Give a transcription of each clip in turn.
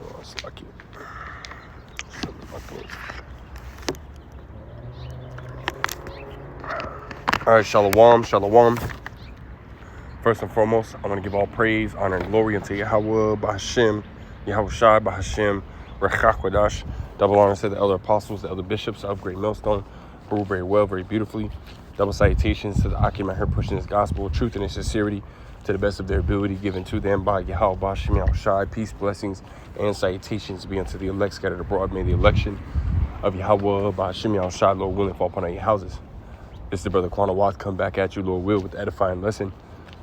Oh, it's lucky. All right, shalom, shalom. First and foremost, I want to give all praise, honor, and glory unto Yahweh, Bahashem, Yahweh Shai, Bahashem, Rechakwadash. Double honor to the elder apostles, the elder bishops of Great Millstone, who rule very well, very beautifully. Double salutations to the Akim out here pushing this gospel, truth and sincerity to the best of their ability, given to them by Yahweh, Bahashem, Yahweh Shai. Peace, blessings, and salutations be unto the elect scattered abroad. May the election of Yahweh, Bahashem, Yahweh Shai, Lord willing, fall upon all your houses. This is the brother Quana Watt, come back at you, Lord will, with the edifying lesson.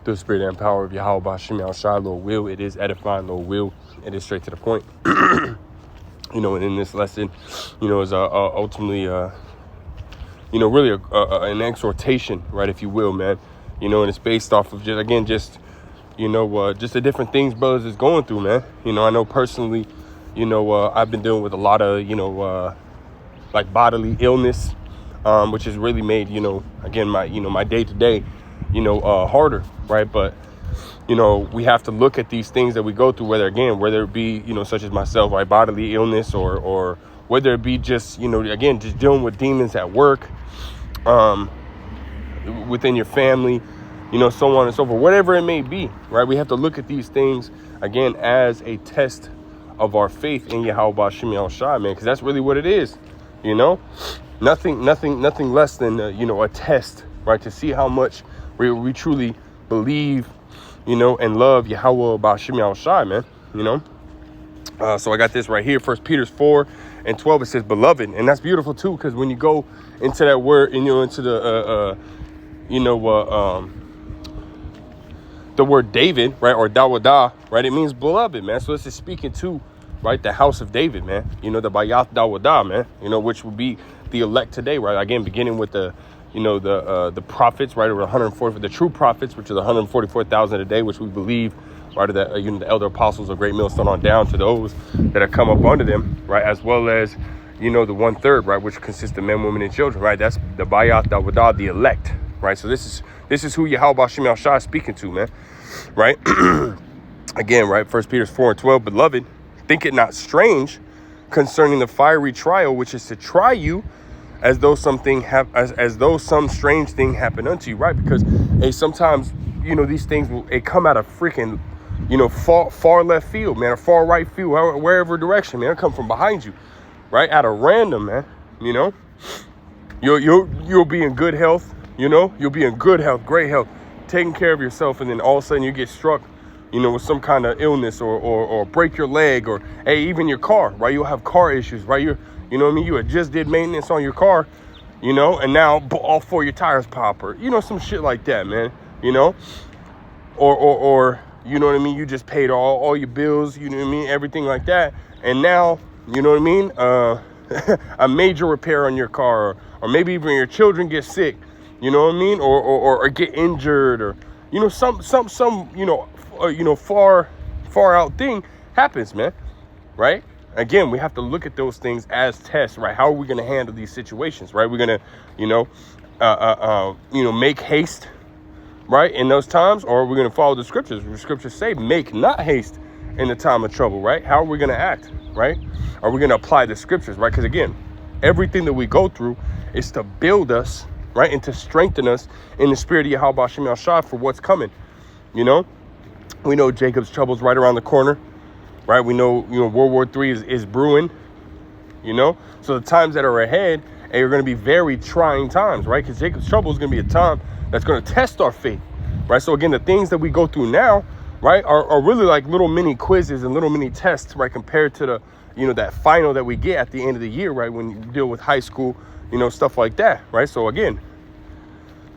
Through the spirit and power of Yahweh, Bashim Al-Shai, Lord will. It is edifying, Lord will. It is straight to the point. And in this lesson, is ultimately, really an exhortation, right, if you will, man. And it's based off of just the different things brothers is going through, man. I know personally, I've been dealing with a lot of, like bodily illness, which has really made, my day-to-day, harder, right? But, we have to look at these things that we go through, whether it be, such as myself, right, bodily illness, or whether it be just, just dealing with demons at work, within your family, so on and so forth, whatever it may be, right? We have to look at these things, again, as a test of our faith in Yahweh Bashim Yahshua, man, because that's really what it is, nothing less than, a test, right? To see how much we truly believe, and love Yahweh Bashim Yahshua, man, so I got this right here, 1 Peter 4:12, it says, beloved, and that's beautiful too, because when you go into that word, and into the word David, right, or Dawadah, right, it means beloved, man. So this is speaking to, right, the house of David, man, the Bayath Dawadah, man, which would be the elect today, right? Again, beginning with the prophets, right, or 140, the true prophets, which are the 144,000 a day, which we believe, right, that the elder apostles of Great Millstone on down to those that have come up under them, right, as well as the 1/3, right, which consists of men, women, and children, right? That's the Bayath Dawadah, the elect, right? So this is who Yahweh Bashim Yahshua is speaking to, man, right? Again, right, 1 Peter 4:12, beloved, think it not strange concerning the fiery trial, which is to try you, as though some strange thing happened unto you, right? Because sometimes these things it come out of freaking far left field, man, or far right field, wherever direction, man. It come from behind you, right? Out of random, man. You'll be in good health, you'll be in good health, great health, taking care of yourself, and then all of a sudden you get struck, with some kind of illness, or break your leg, or even your car, right? You'll have car issues, right? You had just did maintenance on your car, and now all four of your tires pop, or, some shit like that, man, or you just paid all your bills, everything like that. And now, a major repair on your car, or maybe even your children get sick, or get injured, or, some far out thing happens, man, right? Again, we have to look at those things as tests, right? How are we going to handle these situations, right? We're going to, make haste, right, in those times, or we're going to follow the scriptures. The scriptures say, make not haste in the time of trouble, right? How are we going to act, right? Are we going to apply the scriptures, right? Because again, everything that we go through is to build us, right, and to strengthen us in the spirit of Yahweh Shem Yahshua for what's coming. We know Jacob's trouble's right around the corner. Right, we know, World War III is brewing, so the times that are ahead are going to be very trying times, right? Because Jacob's trouble is going to be a time that's going to test our faith, right? So again, the things that we go through now, right, are really like little mini quizzes and little mini tests, right, compared to the, that final that we get at the end of the year, right, when you deal with high school, stuff like that, right? So again,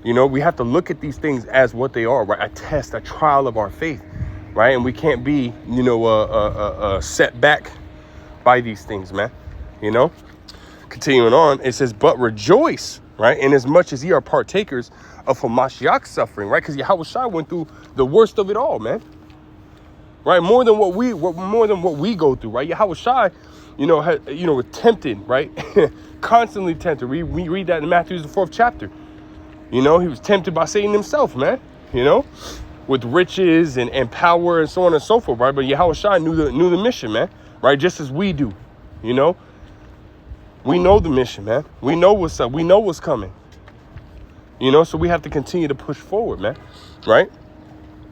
we have to look at these things as what they are, right? A test, a trial of our faith. Right, and we can't be, set back by these things, man. Continuing on, it says, but rejoice, right, in as much as ye are partakers of Hamashiach's suffering, right? Because Yahweh Shai went through the worst of it all, man. Right, more than what we go through, right? Yahweh Shai, was tempted, right, constantly tempted. We read that in Matthew the 4th chapter. He was tempted by Satan himself, man. with riches and power and so on and so forth, right? But Yahushua knew the mission, man, right? Just as we do, you know? We know the mission, man. We know what's up. We know what's coming. You know, so we have to continue to push forward, man, right?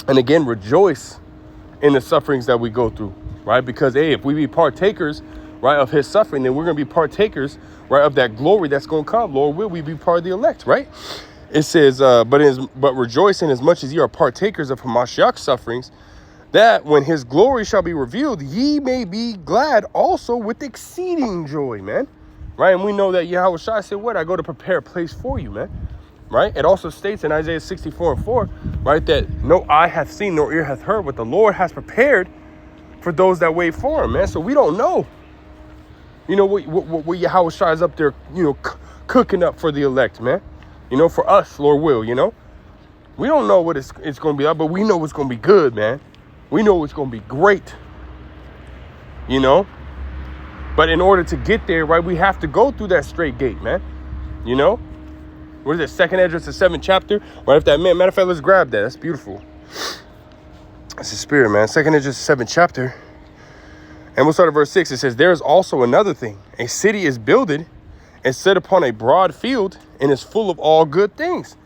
And again, rejoice in the sufferings that we go through, right? Because, hey, if we be partakers, right, of his suffering, then we're going to be partakers, right, of that glory that's going to come. Lord, will we be part of the elect, right? It says, but rejoice in as much as ye are partakers of Hamashiach's sufferings, that when his glory shall be revealed, ye may be glad also with exceeding joy, man. Right? And we know that Yahushua said, what? I go to prepare a place for you, man. Right? It also states in Isaiah 64:4, right, that no eye hath seen, nor ear hath heard what the Lord has prepared for those that wait for him, man. So we don't know, you know, what Yahushua is up there, you know, cooking up for the elect, man. You know, for us, Lord will, you know. We don't know what it's going to be like, but we know it's going to be good, man. We know it's going to be great, you know. But in order to get there, right, we have to go through that straight gate, man. You know? What is it? 2nd Esdras, the 7th chapter? Right, if that man, matter of fact, let's grab that. That's beautiful. That's the spirit, man. 2nd Esdras, the 7th chapter. And we'll start at verse 6. It says, there is also another thing. A city is builded and set upon a broad field and is full of all good things.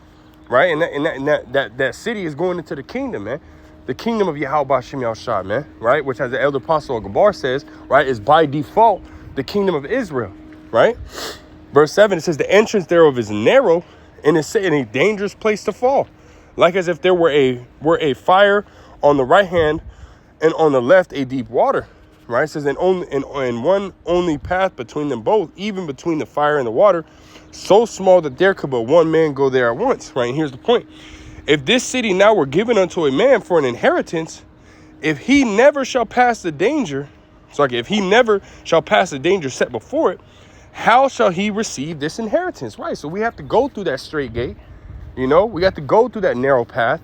Right? And that city is going into the kingdom, man. The kingdom of Yahweh Shem Yahushua, man, right? Which, as the elder apostle Gabar says, right, is by default the kingdom of Israel, right? Verse 7, it says, the entrance thereof is narrow and is set in a dangerous place to fall, like as if there were a fire on the right hand and on the left a deep water, right? It says, and one only path between them both, even between the fire and the water, so small that there could but one man go there at once, right? And here's the point. If this city now were given unto a man for an inheritance, if he never shall pass the danger, if he never shall pass the danger set before it, how shall he receive this inheritance? Right. So we have to go through that straight gate. You know, we got to go through that narrow path,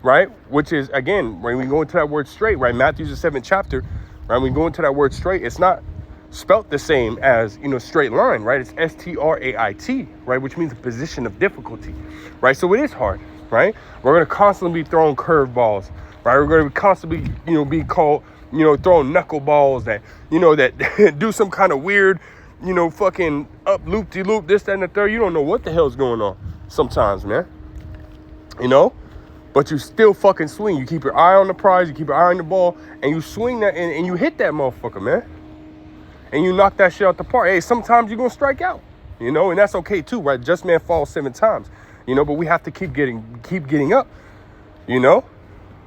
right? Which is, again, when we go into that word straight, right? Matthew's the 7th chapter, right? When we go into that word straight, it's not spelt the same as, you know, straight line, right? It's S-T-R-A-I-T, right? Which means a position of difficulty, right? So it is hard. Right? We're going to constantly be throwing curveballs, right? We're going to constantly, you know, be called, you know, throwing knuckleballs that, you know, that do some kind of weird, you know, fucking up loop-de-loop, this, that, and the third. You don't know what the hell's going on sometimes, man. You know? But you still fucking swing. You keep your eye on the prize, you keep your eye on the ball, and you swing that, and you hit that motherfucker, man. And you knock that shit out the park. Hey, sometimes you're going to strike out, you know, and that's okay too, right? Just man falls 7 times. You know, but we have to keep getting up, you know.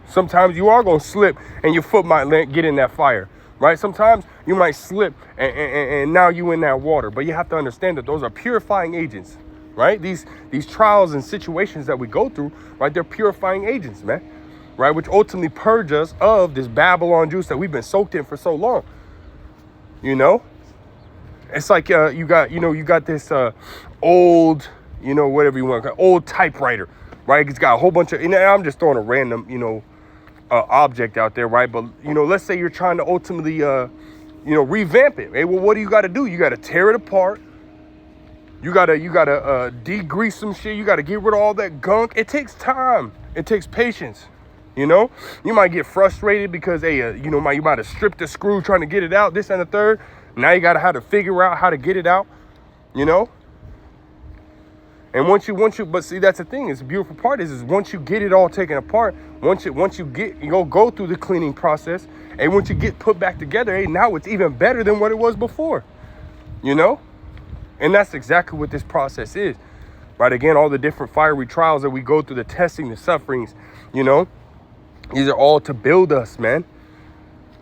Sometimes you are going to slip and your foot might get in that fire, right? Sometimes you might slip and now you in that water. But you have to understand that those are purifying agents, right? These trials and situations that we go through, right? They're purifying agents, man, right? Which ultimately purge us of this Babylon juice that we've been soaked in for so long, you know. It's like you got this old, you know, whatever you want, old typewriter, right? It's got a whole bunch of, and I'm just throwing a random, you know, object out there, right? But, you know, let's say you're trying to ultimately, you know, revamp it. Hey, well, what do you got to do? You got to tear it apart. You got to degrease some shit. You got to get rid of all that gunk. It takes time. It takes patience. You know, you might get frustrated because, hey, you know, you might have stripped the screw trying to get it out, this and the third. Now you got to have to figure out how to get it out, you know. And once you, but see, that's the thing. It's the beautiful part is once you get it all taken apart, once you go through the cleaning process, and once you get put back together, hey, now it's even better than what it was before, you know? And that's exactly what this process is, right? Again, all the different fiery trials that we go through, the testing, the sufferings, you know, these are all to build us, man.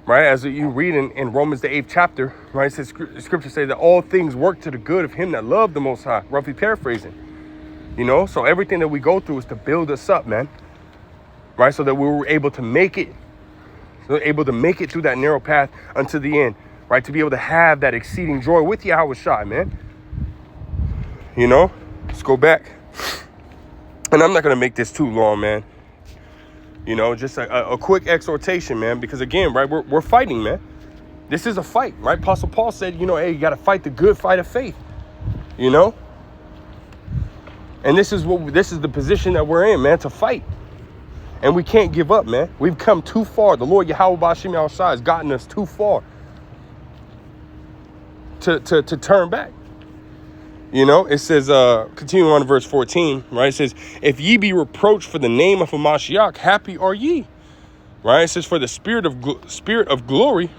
Right? As you read in Romans, the 8th chapter, right? It says, scripture says that all things work to the good of him that love the Most High, roughly paraphrasing. You know, so everything that we go through is to build us up, man. Right? So that we were able to make it, through that narrow path unto the end. Right? To be able to have that exceeding joy with Yahushua, man. You know, let's go back. And I'm not going to make this too long, man. You know, just a quick exhortation, man. Because again, right, we're fighting, man. This is a fight, right? Apostle Paul said, you know, hey, you got to fight the good fight of faith. You know? And this is the position that we're in, man, to fight. And we can't give up, man. We've come too far. The Lord Yahweh Bashim Yahushua has gotten us too far to turn back. You know, it says, continuing on to verse 14, right? It says, if ye be reproached for the name of a Mashiach, happy are ye. Right? It says, for the spirit of glory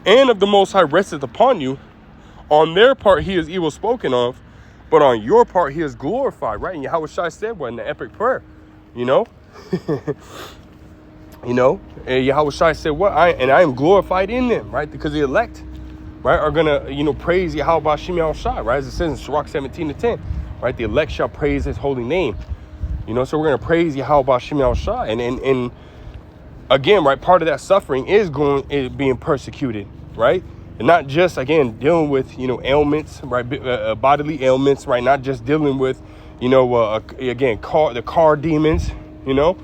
and of the Most High resteth upon you. On their part he is evil spoken of, but on your part he is glorified. Right? And Yahweh Shai said what in the epic prayer, you know? You know, and Yahweh Shai said what? I am glorified in them, right? Because the elect, right, are gonna, you know, praise Yahweh Bashim Yahushua, right? As it says in Sirach 17:10, right? The elect shall praise his holy name. You know, so we're gonna praise Yahweh Bashim Yahushua. And again, right, part of that suffering is being persecuted, right? And not just, again, dealing with, you know, ailments, right, bodily ailments, right? Not just dealing with, you know, again, the car demons, you know,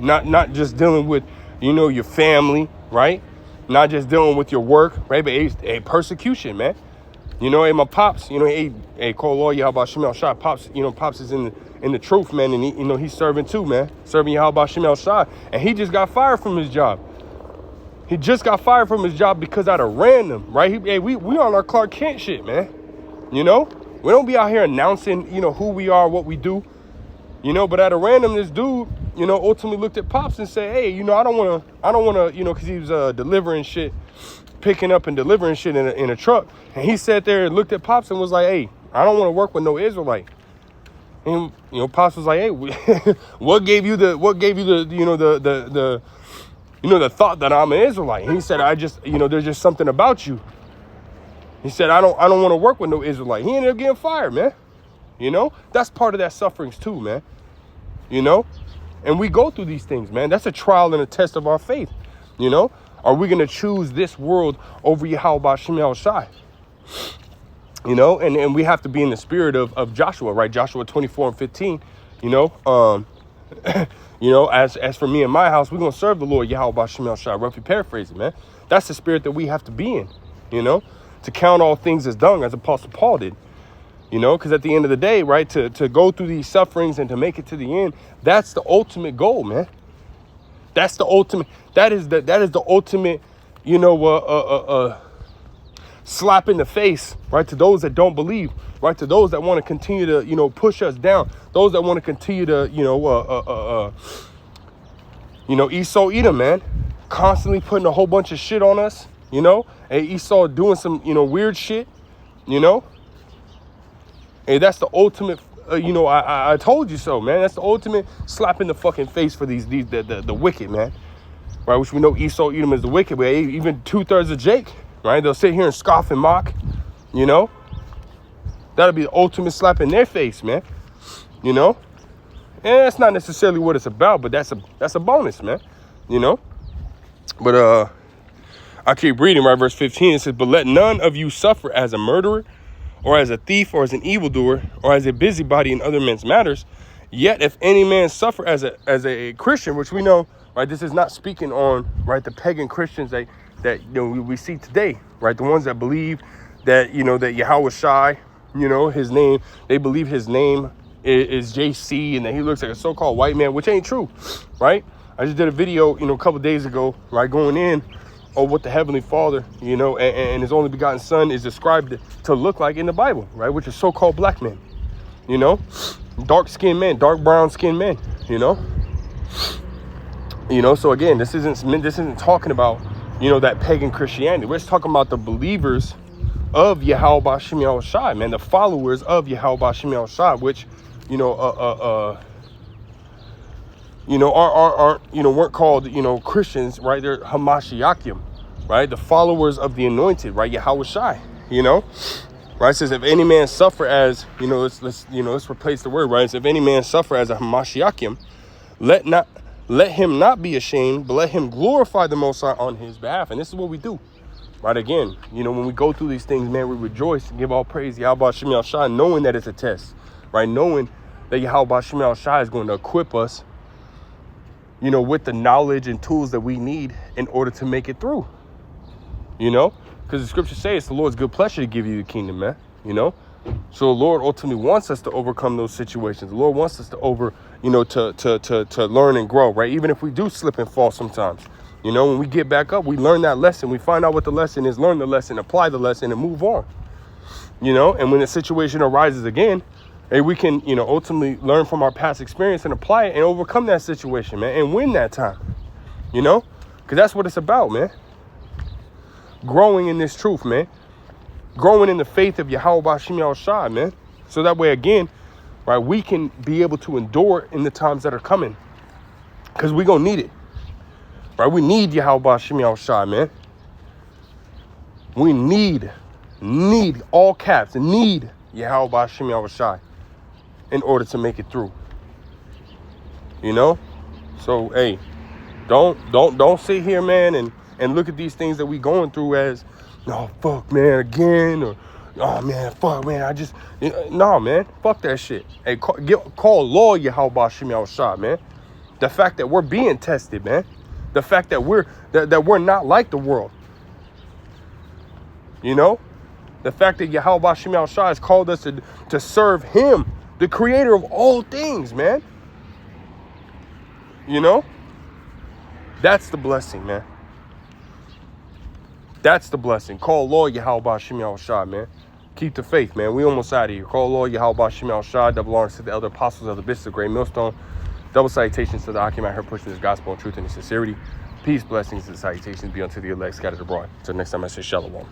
not just dealing with, you know, your family, right? Not just dealing with your work, right? But a persecution, man. You know, and my pops, you know, hey, call lawyer, how about Shemel Shah? Pops, you know, pops is in the truth, man, and he, you know, he's serving too, man. Serving Yahweh Shemel Shah. And he just got fired from his job. He just got fired from his job because out of random, right? We on our Clark Kent shit, man. You know? We don't be out here announcing, you know, who we are, what we do. You know, but at a random, this dude, you know, ultimately looked at Pops and said, hey, you know, I don't want to, you know, because he was delivering shit, picking up and delivering shit in a truck. And he sat there and looked at Pops and was like, hey, I don't want to work with no Israelite. And, you know, Pops was like, hey, what gave you the, you know, the thought that I'm an Israelite? And he said, I just, you know, there's just something about you. He said, I don't want to work with no Israelite. He ended up getting fired, man. You know, that's part of that sufferings too, man. You know, and we go through these things, man. That's a trial and a test of our faith. You know, are we going to choose this world over Yahweh Bashim Yahushua? You know, and we have to be in the spirit of Joshua, right? Joshua 24:15, you know, you know, as for me and my house, we're going to serve the Lord Yahweh Bashim Yahushua. Roughly paraphrasing, man. That's the spirit that we have to be in, you know, to count all things as dung, as Apostle Paul did. You know, because at the end of the day, right, to go through these sufferings and to make it to the end, that's the ultimate goal, man. That's the ultimate. That is the ultimate, you know, slap in the face, right, to those that don't believe, right, to those that want to continue to, you know, push us down, those that want to continue to, you know, Esau Edom, man, constantly putting a whole bunch of shit on us, you know, and Esau doing some, you know, weird shit, you know. Hey, that's the ultimate, you know, I told you so, man. That's the ultimate slap in the fucking face for the wicked, man. Right, which we know Esau Edom is the wicked, but even 2/3 of Jake, right? They'll sit here and scoff and mock, you know. That'll be the ultimate slap in their face, man. You know, and that's not necessarily what it's about, but that's a bonus, man. You know, but I keep reading, right? Verse 15, it says, but let none of you suffer as a murderer, or as a thief, or as an evildoer, or as a busybody in other men's matters. Yet if any man suffer as a Christian, which we know, right, this is not speaking on, right, the pagan Christians that you know we see today, right, the ones that believe that, you know, that Yahweh Shai, you know, his name, they believe his name is JC and that he looks like a so-called white man, which ain't true, right? I just did a video, you know, a couple days ago, right, going in or what the Heavenly Father, you know, and his only begotten Son is described to look like in the Bible, right? Which is so-called black men, you know, dark-skinned men, dark brown-skinned men, you know. You know, so again, this isn't talking about, you know, that pagan Christianity. We're just talking about the believers of Yahweh Bashim Yahushua, man, the followers of Yahweh Bashim Yahushua, which, you know, aren't, you know, weren't called, you know, Christians, right? They're Hamashiachim, right? The followers of the anointed, right? Yahweh Shai, you know, right? It says, if any man suffer as, you know, let's replace the word, right? It says, if any man suffer as a Hamashiachim, let him not be ashamed, but let him glorify the Most High on his behalf. And this is what we do, right? Again, you know, when we go through these things, man, we rejoice and give all praise to Yahweh Bashim Yahushua, knowing that it's a test, right? Knowing that Yahweh Bashim Yahushua is going to equip us, you know, with the knowledge and tools that we need in order to make it through, you know, because the scriptures say it's the Lord's good pleasure to give you the kingdom, man, you know, So the Lord ultimately wants us to overcome those situations. The Lord wants us to to learn and grow, right? Even if we do slip and fall sometimes, when we get back up, we learn that lesson. We find out what the lesson is, learn the lesson, apply the lesson, and move on. And when the situation arises again, hey, we can, ultimately learn from our past experience and apply it and overcome that situation, man, and win that time, because that's what it's about, man. Growing in this truth, man. Growing in the faith of Yahweh B'Shem Yahushua, man. So that way, again, right, we can be able to endure in the times that are coming. Because we're going to need it. Right? We need Yahweh B'Shem Yahushua, man. We need, all caps, need Yahweh B'Shem Yahushua in order to make it through. So, hey, don't sit here, man, and look at these things that we going through as, no, fuck, man, again, or, oh, man, fuck, man, no, man, fuck that shit. Hey, call Lord Yahweh B'Shem Yahushua, man. The fact that we're being tested, man. The fact that we're not like the world. The fact that Yahweh B'Shem Yahushua has called us to serve him, the creator of all things, man. That's the blessing, man. That's the blessing. Call Lord Yahweh B'Shem Yahushua, man. Keep the faith, man. We almost out of here. Call Lord Yahweh B'Shem Yahushua. Double honors to the elder apostles of the bishops of Great Millstone. Double salutations to the Akim out here pushing this gospel and truth and sincerity. Peace, blessings, and salutations be unto the elect scattered abroad. Until next time, I say shalom.